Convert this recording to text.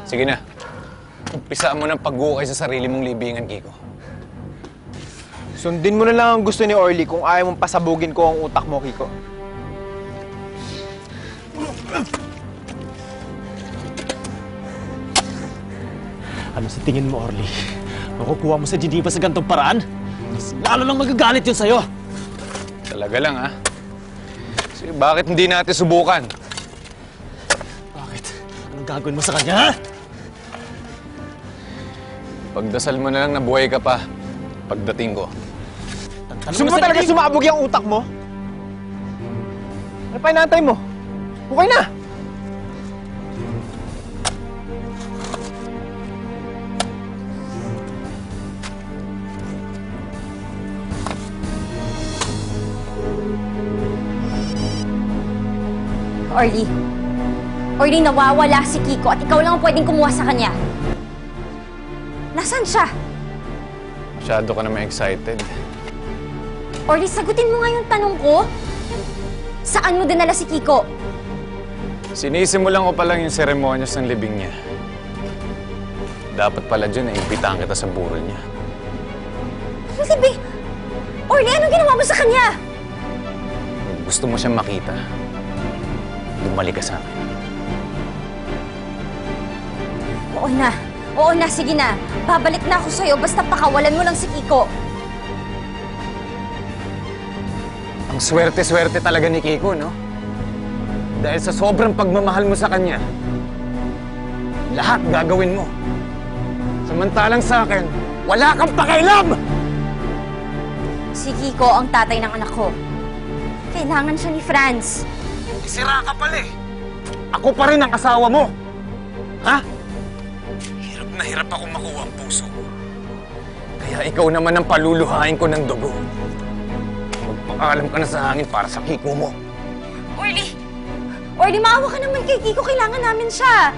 Sige na. Umpisaan mo ng pag-uukay sa sarili mong libingan, Kiko. Sundin mo na lang ang gusto ni Orly kung ayaw mong pasabugin ko ang utak mo, Kiko. Ano sa tingin mo, Orly? Makukuha mo sa Geneva sa gantong paraan? Mas lalo lang magagalit yun sa'yo. Talaga lang, ha? Sige, bakit hindi natin subukan? Bakit? Anong gagawin mo sa kanya, ha? Pagdasal mo na lang na buhay ka pa pagdating ko. Gusto mo talaga sumabog yung utak mo? Ano pa inaantay mo? Okay na! Orly, nawawala si Kiko at ikaw lang ang pwedeng kumuha sa kanya. Nasaan siya? Masyado ka naman excited. Orly, sagutin mo nga yung tanong ko. Saan mo dinala si Kiko? Sinisimulan ko pa lang yung seremonyas ng libing niya. Dapat pala dyan na imbitahan kita sa burol niya. Libing? Orly, anong ginawa mo sa kanya? Kung gusto mo siyang makita, bumalik ka sa akin. Oo na, sige na. Babalik na ako sa'yo, basta pakawalan mo lang si Kiko. Ang swerte-swerte talaga ni Kiko, no? Dahil sa sobrang pagmamahal mo sa kanya, lahat gagawin mo. Samantalang sa akin, wala kang pakialam! Si Kiko ang tatay ng anak ko. Kailangan siya ni Franz. Sira ka pala eh. Ako pa rin ang asawa mo. Ha? Hirap na hirap ako makuha ang puso ko. Kaya ikaw naman ang paluluhain ko ng dugo. Magpakaalam ka na sa hangin para sa Kiko mo. Orly, maawa ka naman kay Kiko. Kailangan namin siya.